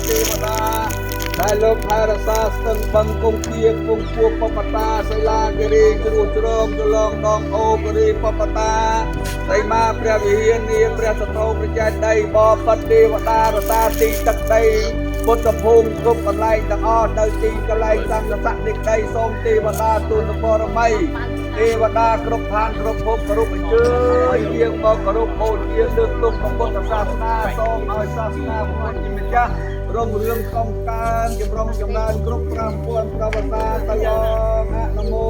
ទេវតាដែលលោកថែរក្សាស្ទឹងបឹងគង្គៀគង្គពួបបតាសិលាគិរីជ្រោះជ្រងចលងដងអូគិរីបបតាសីមាព្រះវិហារនាព្រះសត្រោព្រះចែកដីបបិទ្ធទេវតារសាទីទឹកដីពុទ្ធភូមិគ្រប់កន្លែងទាំងអស់នៅទីកន្លែងសង្ឃស័ក្តិនៃដីសូមទេវតាទូលបរមីទេវតាគ្រប់ឋានគ្រប់ភពគោរពអញ្ជើញយាងមកគោរពបូជាលើកទុកពុទ្ធសាសនាសូមឲ្យសាសនាពុទ្ធជាម្ចាស់រុងរឿងកំកើងចម្រុងចម្រើនគ្រប់5000ប្រវត្តិទៅអនុមោ